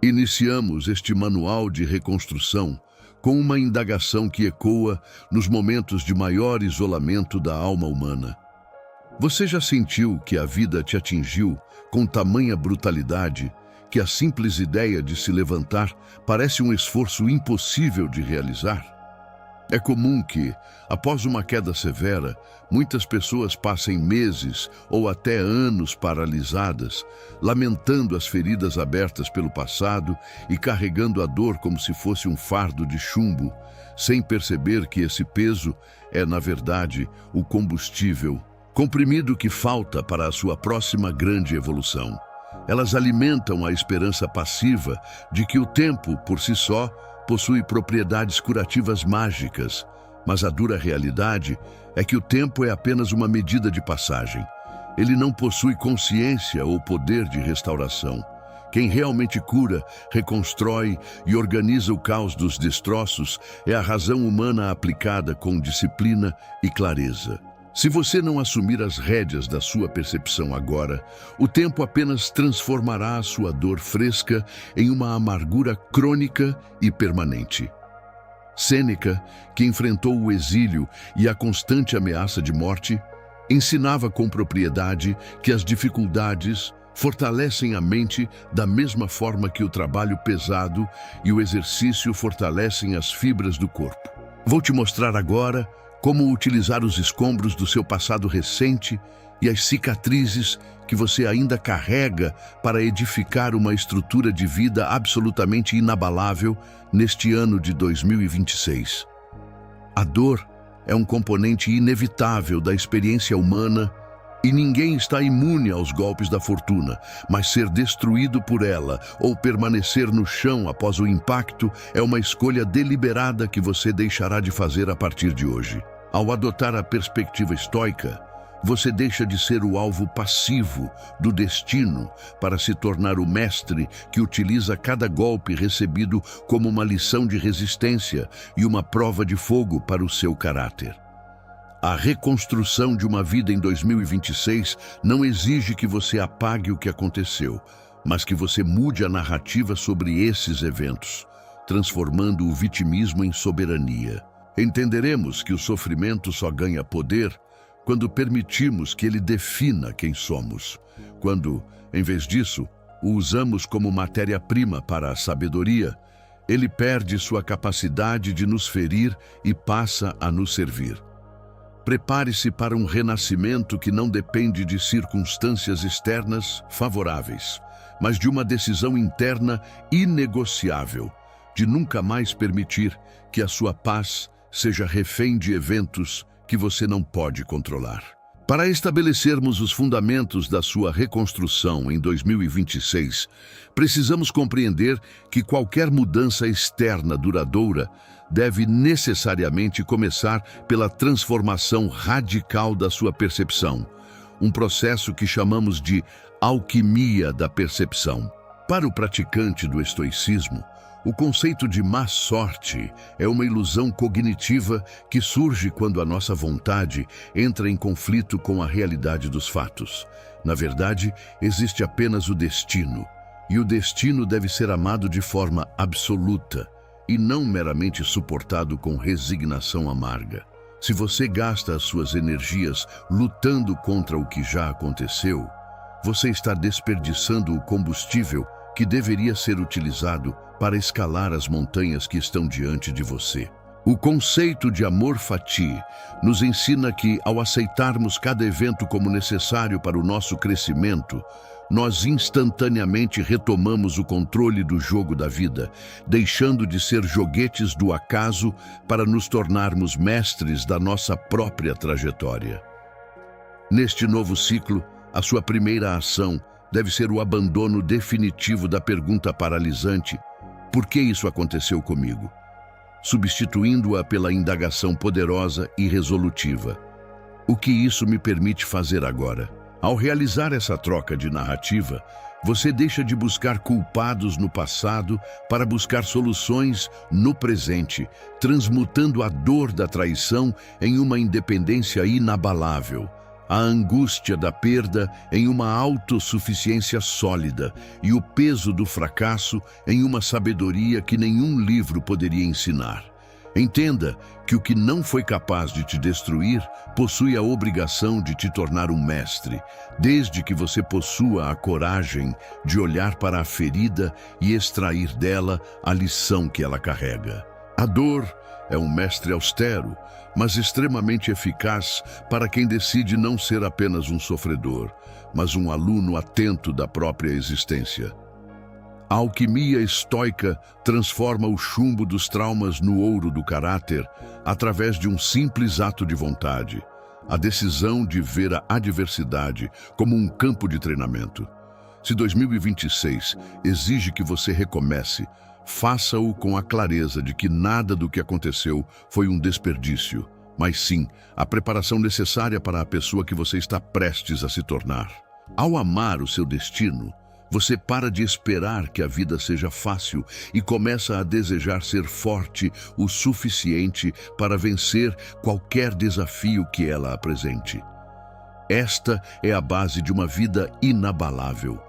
Iniciamos este manual de reconstrução com uma indagação que ecoa nos momentos de maior isolamento da alma humana. Você já sentiu que a vida te atingiu com tamanha brutalidade que a simples ideia de se levantar parece um esforço impossível de realizar? É comum que, após uma queda severa, muitas pessoas passem meses ou até anos paralisadas, lamentando as feridas abertas pelo passado e carregando a dor como se fosse um fardo de chumbo, sem perceber que esse peso é, na verdade, o combustível, comprimido que falta para a sua próxima grande evolução. Elas alimentam a esperança passiva de que o tempo, por si só, possui propriedades curativas mágicas, mas a dura realidade é que o tempo é apenas uma medida de passagem. Ele não possui consciência ou poder de restauração. Quem realmente cura, reconstrói e organiza o caos dos destroços é a razão humana aplicada com disciplina e clareza. Se você não assumir as rédeas da sua percepção agora, o tempo apenas transformará a sua dor fresca em uma amargura crônica e permanente. Sêneca, que enfrentou o exílio e a constante ameaça de morte, ensinava com propriedade que as dificuldades fortalecem a mente da mesma forma que o trabalho pesado e o exercício fortalecem as fibras do corpo. Vou te mostrar agora como utilizar os escombros do seu passado recente e as cicatrizes que você ainda carrega para edificar uma estrutura de vida absolutamente inabalável neste ano de 2026. A dor é um componente inevitável da experiência humana e ninguém está imune aos golpes da fortuna, mas ser destruído por ela ou permanecer no chão após o impacto é uma escolha deliberada que você deixará de fazer a partir de hoje. Ao adotar a perspectiva estoica, você deixa de ser o alvo passivo do destino para se tornar o mestre que utiliza cada golpe recebido como uma lição de resistência e uma prova de fogo para o seu caráter. A reconstrução de uma vida em 2026 não exige que você apague o que aconteceu, mas que você mude a narrativa sobre esses eventos, transformando o vitimismo em soberania. Entenderemos que o sofrimento só ganha poder quando permitimos que ele defina quem somos, quando, em vez disso, o usamos como matéria-prima para a sabedoria, ele perde sua capacidade de nos ferir e passa a nos servir. Prepare-se para um renascimento que não depende de circunstâncias externas favoráveis, mas de uma decisão interna inegociável, de nunca mais permitir que a sua paz seja refém de eventos que você não pode controlar. Para estabelecermos os fundamentos da sua reconstrução em 2026, precisamos compreender que qualquer mudança externa duradoura deve necessariamente começar pela transformação radical da sua percepção, um processo que chamamos de alquimia da percepção. Para o praticante do estoicismo, o conceito de má sorte é uma ilusão cognitiva que surge quando a nossa vontade entra em conflito com a realidade dos fatos. Na verdade, existe apenas o destino, e o destino deve ser amado de forma absoluta e não meramente suportado com resignação amarga. Se você gasta as suas energias lutando contra o que já aconteceu, você está desperdiçando o combustível que deveria ser utilizado para escalar as montanhas que estão diante de você. O conceito de amor fati nos ensina que, ao aceitarmos cada evento como necessário para o nosso crescimento, nós instantaneamente retomamos o controle do jogo da vida, deixando de ser joguetes do acaso para nos tornarmos mestres da nossa própria trajetória. Neste novo ciclo, a sua primeira ação deve ser o abandono definitivo da pergunta paralisante: por que isso aconteceu comigo? Substituindo-a pela indagação poderosa e resolutiva: o que isso me permite fazer agora? Ao realizar essa troca de narrativa, você deixa de buscar culpados no passado para buscar soluções no presente, transmutando a dor da traição em uma independência inabalável, a angústia da perda em uma autossuficiência sólida e o peso do fracasso em uma sabedoria que nenhum livro poderia ensinar. Entenda que o que não foi capaz de te destruir possui a obrigação de te tornar um mestre, desde que você possua a coragem de olhar para a ferida e extrair dela a lição que ela carrega. A dor é um mestre austero, mas extremamente eficaz para quem decide não ser apenas um sofredor, mas um aluno atento da própria existência. A alquimia estoica transforma o chumbo dos traumas no ouro do caráter através de um simples ato de vontade, a decisão de ver a adversidade como um campo de treinamento. Se 2026 exige que você recomece, faça-o com a clareza de que nada do que aconteceu foi um desperdício, mas sim a preparação necessária para a pessoa que você está prestes a se tornar. Ao amar o seu destino, você para de esperar que a vida seja fácil e começa a desejar ser forte o suficiente para vencer qualquer desafio que ela apresente. Esta é a base de uma vida inabalável.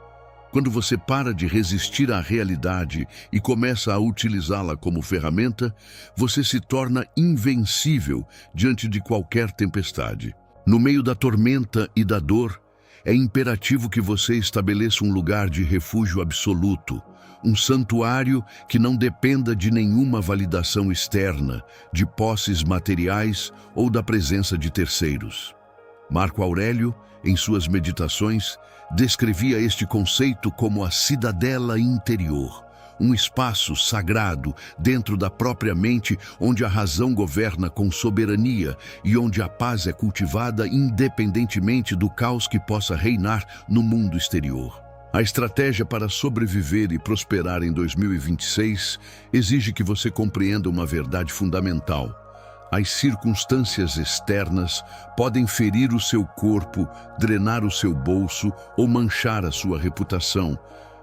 Quando você para de resistir à realidade e começa a utilizá-la como ferramenta, você se torna invencível diante de qualquer tempestade. No meio da tormenta e da dor, é imperativo que você estabeleça um lugar de refúgio absoluto, um santuário que não dependa de nenhuma validação externa, de posses materiais ou da presença de terceiros. Marco Aurélio, em suas meditações, descrevia este conceito como a cidadela interior, um espaço sagrado dentro da própria mente onde a razão governa com soberania e onde a paz é cultivada independentemente do caos que possa reinar no mundo exterior. A estratégia para sobreviver e prosperar em 2026 exige que você compreenda uma verdade fundamental. As circunstâncias externas podem ferir o seu corpo, drenar o seu bolso ou manchar a sua reputação,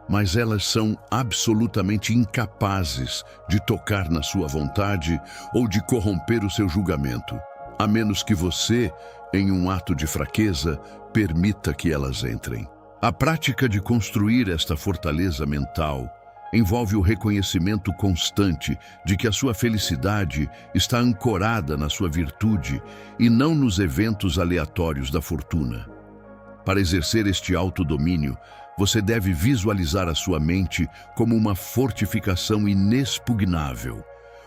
mas elas são absolutamente incapazes de tocar na sua vontade ou de corromper o seu julgamento, a menos que você, em um ato de fraqueza, permita que elas entrem. A prática de construir esta fortaleza mental envolve o reconhecimento constante de que a sua felicidade está ancorada na sua virtude e não nos eventos aleatórios da fortuna. Para exercer este autodomínio, você deve visualizar a sua mente como uma fortificação inexpugnável.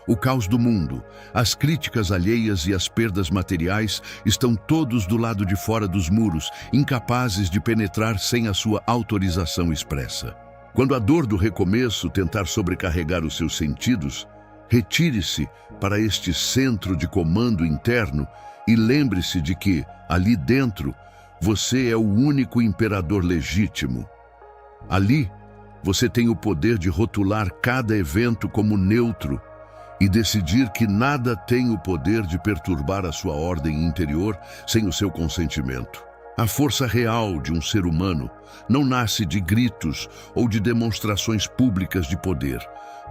O caos do mundo, as críticas alheias e as perdas materiais estão todos do lado de fora dos muros, incapazes de penetrar sem a sua autorização expressa. Quando a dor do recomeço tentar sobrecarregar os seus sentidos, retire-se para este centro de comando interno e lembre-se de que, ali dentro, você é o único imperador legítimo. Ali, você tem o poder de rotular cada evento como neutro e decidir que nada tem o poder de perturbar a sua ordem interior sem o seu consentimento. A força real de um ser humano não nasce de gritos ou de demonstrações públicas de poder,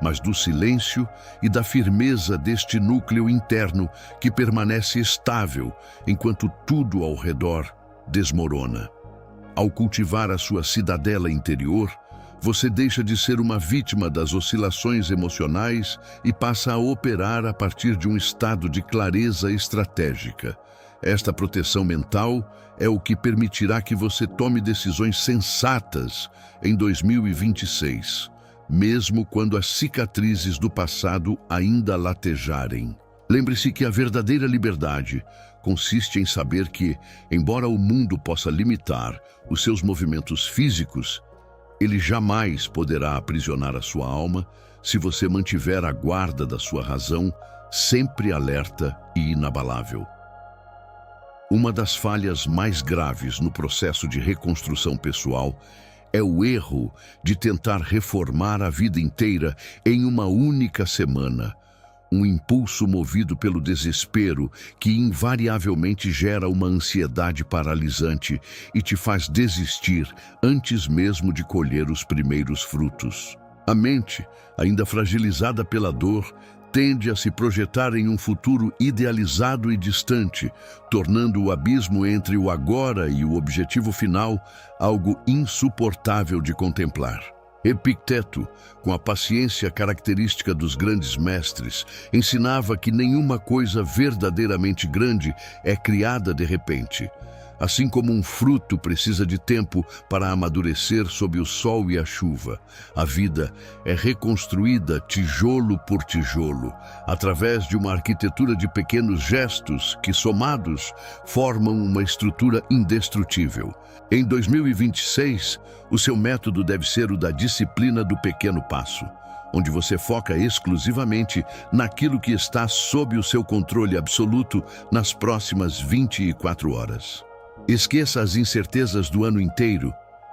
mas do silêncio e da firmeza deste núcleo interno que permanece estável enquanto tudo ao redor desmorona. Ao cultivar a sua cidadela interior, você deixa de ser uma vítima das oscilações emocionais e passa a operar a partir de um estado de clareza estratégica. Esta proteção mental é o que permitirá que você tome decisões sensatas em 2026, mesmo quando as cicatrizes do passado ainda latejarem. Lembre-se que a verdadeira liberdade consiste em saber que, embora o mundo possa limitar os seus movimentos físicos, ele jamais poderá aprisionar a sua alma se você mantiver a guarda da sua razão sempre alerta e inabalável. Uma das falhas mais graves no processo de reconstrução pessoal é o erro de tentar reformar a vida inteira em uma única semana. Um impulso movido pelo desespero que invariavelmente gera uma ansiedade paralisante e te faz desistir antes mesmo de colher os primeiros frutos. A mente, ainda fragilizada pela dor, tende a se projetar em um futuro idealizado e distante, tornando o abismo entre o agora e o objetivo final algo insuportável de contemplar. Epicteto, com a paciência característica dos grandes mestres, ensinava que nenhuma coisa verdadeiramente grande é criada de repente. Assim como um fruto precisa de tempo para amadurecer sob o sol e a chuva, a vida é reconstruída tijolo por tijolo, através de uma arquitetura de pequenos gestos que, somados, formam uma estrutura indestrutível. Em 2026, o seu método deve ser o da disciplina do pequeno passo, onde você foca exclusivamente naquilo que está sob o seu controle absoluto nas próximas 24 horas. Esqueça as incertezas do ano inteiro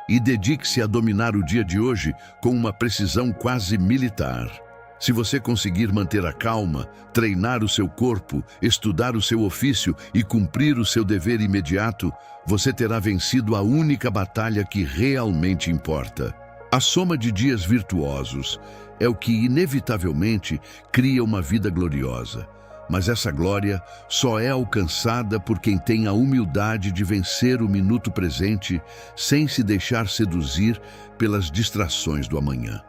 e dedique-se a dominar o dia de hoje com uma precisão quase militar. Se você conseguir manter a calma, treinar o seu corpo, estudar o seu ofício e cumprir o seu dever imediato, você terá vencido a única batalha que realmente importa. A soma de dias virtuosos é o que inevitavelmente cria uma vida gloriosa. Mas essa glória só é alcançada por quem tem a humildade de vencer o minuto presente sem se deixar seduzir pelas distrações do amanhã.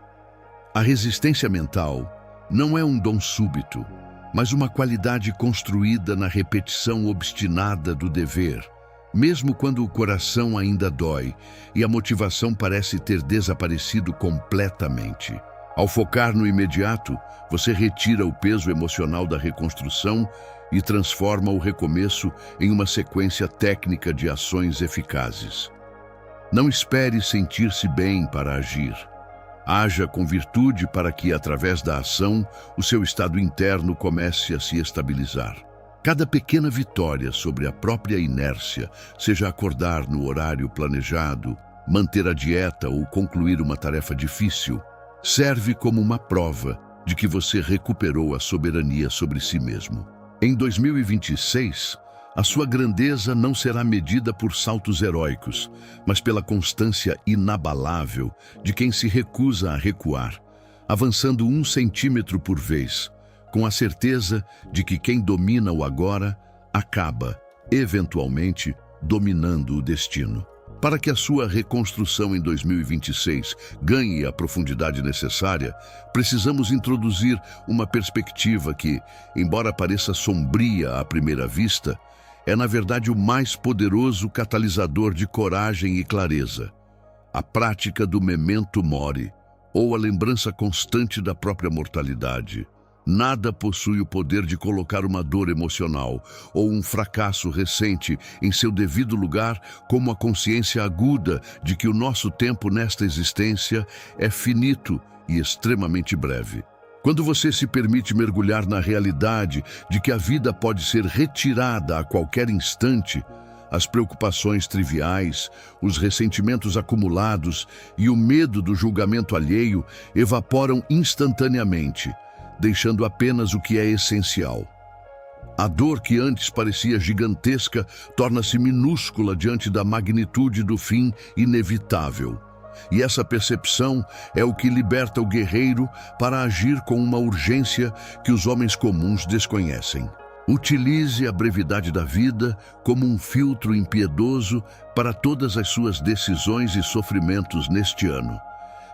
A resistência mental não é um dom súbito, mas uma qualidade construída na repetição obstinada do dever, mesmo quando o coração ainda dói e a motivação parece ter desaparecido completamente. Ao focar no imediato, você retira o peso emocional da reconstrução e transforma o recomeço em uma sequência técnica de ações eficazes. Não espere sentir-se bem para agir. Haja com virtude para que, através da ação, o seu estado interno comece a se estabilizar. Cada pequena vitória sobre a própria inércia, seja acordar no horário planejado, manter a dieta ou concluir uma tarefa difícil, serve como uma prova de que você recuperou a soberania sobre si mesmo. Em 2026, a sua grandeza não será medida por saltos heróicos, mas pela constância inabalável de quem se recusa a recuar, avançando 1 centímetro por vez, com a certeza de que quem domina o agora acaba, eventualmente, dominando o destino. Para que a sua reconstrução em 2026 ganhe a profundidade necessária, precisamos introduzir uma perspectiva que, embora pareça sombria à primeira vista, é na verdade o mais poderoso catalisador de coragem e clareza. A prática do memento mori, ou a lembrança constante da própria mortalidade. Nada possui o poder de colocar uma dor emocional ou um fracasso recente em seu devido lugar como a consciência aguda de que o nosso tempo nesta existência é finito e extremamente breve. Quando você se permite mergulhar na realidade de que a vida pode ser retirada a qualquer instante, as preocupações triviais, os ressentimentos acumulados e o medo do julgamento alheio evaporam instantaneamente, deixando apenas o que é essencial. A dor que antes parecia gigantesca torna-se minúscula diante da magnitude do fim inevitável. E essa percepção é o que liberta o guerreiro para agir com uma urgência que os homens comuns desconhecem. Utilize a brevidade da vida como um filtro impiedoso para todas as suas decisões e sofrimentos neste ano.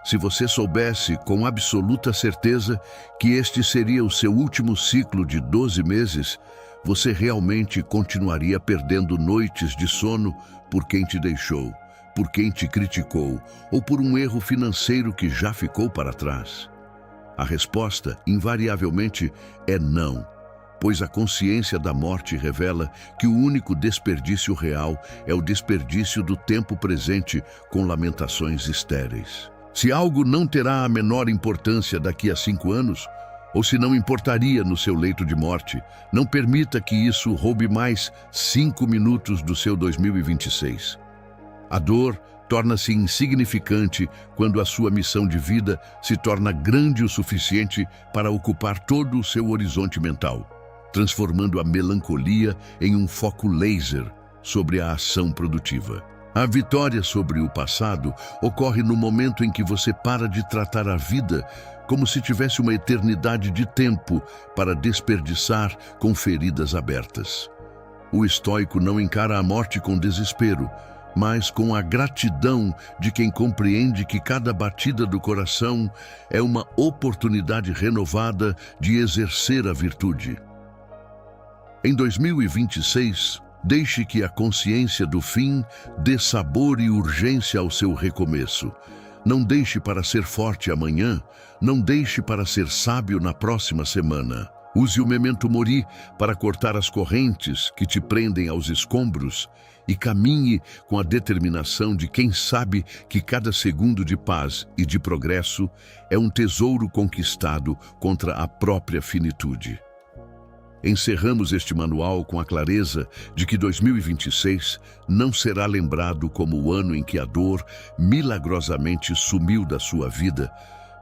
Se você soubesse com absoluta certeza que este seria o seu último ciclo de 12 meses, você realmente continuaria perdendo noites de sono por quem te deixou, por quem te criticou ou por um erro financeiro que já ficou para trás? A resposta, invariavelmente, é não, pois a consciência da morte revela que o único desperdício real é o desperdício do tempo presente com lamentações estéreis. Se algo não terá a menor importância daqui a 5 anos, ou se não importaria no seu leito de morte, não permita que isso roube mais 5 minutos do seu 2026. A dor torna-se insignificante quando a sua missão de vida se torna grande o suficiente para ocupar todo o seu horizonte mental, transformando a melancolia em um foco laser sobre a ação produtiva. A vitória sobre o passado ocorre no momento em que você para de tratar a vida como se tivesse uma eternidade de tempo para desperdiçar com feridas abertas. O estoico não encara a morte com desespero, mas com a gratidão de quem compreende que cada batida do coração é uma oportunidade renovada de exercer a virtude. Em 2026, deixe que a consciência do fim dê sabor e urgência ao seu recomeço. Não deixe para ser forte amanhã, não deixe para ser sábio na próxima semana. Use o memento mori para cortar as correntes que te prendem aos escombros e caminhe com a determinação de quem sabe que cada segundo de paz e de progresso é um tesouro conquistado contra a própria finitude. Encerramos este manual com a clareza de que 2026 não será lembrado como o ano em que a dor milagrosamente sumiu da sua vida,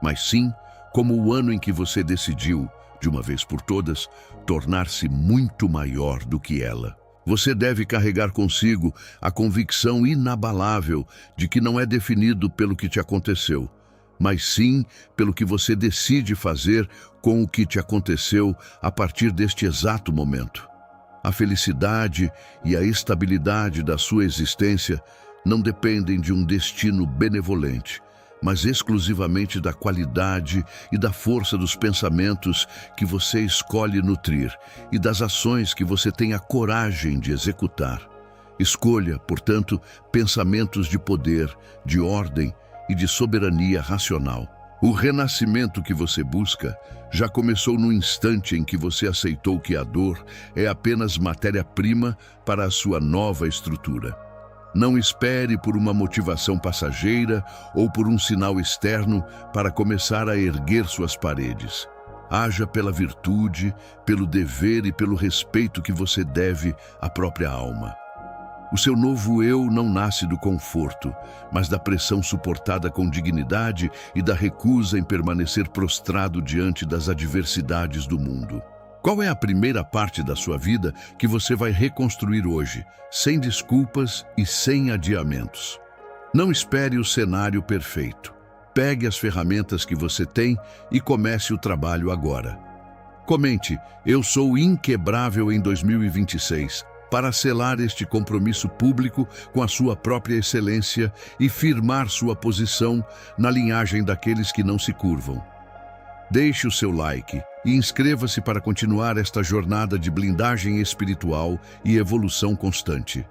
mas sim como o ano em que você decidiu, de uma vez por todas, tornar-se muito maior do que ela. Você deve carregar consigo a convicção inabalável de que não é definido pelo que te aconteceu, mas sim pelo que você decide fazer com o que te aconteceu a partir deste exato momento. A felicidade e a estabilidade da sua existência não dependem de um destino benevolente, mas exclusivamente da qualidade e da força dos pensamentos que você escolhe nutrir e das ações que você tem a coragem de executar. Escolha, portanto, pensamentos de poder, de ordem e de soberania racional. O renascimento que você busca já começou no instante em que você aceitou que a dor é apenas matéria-prima para a sua nova estrutura. Não espere por uma motivação passageira ou por um sinal externo para começar a erguer suas paredes. Haja pela virtude, pelo dever e pelo respeito que você deve à própria alma. O seu novo eu não nasce do conforto, mas da pressão suportada com dignidade e da recusa em permanecer prostrado diante das adversidades do mundo. Qual é a primeira parte da sua vida que você vai reconstruir hoje, sem desculpas e sem adiamentos? Não espere o cenário perfeito. Pegue as ferramentas que você tem e comece o trabalho agora. Comente: eu sou inquebrável em 2026, para selar este compromisso público com a sua própria excelência e firmar sua posição na linhagem daqueles que não se curvam. Deixe o seu like e inscreva-se para continuar esta jornada de blindagem espiritual e evolução constante.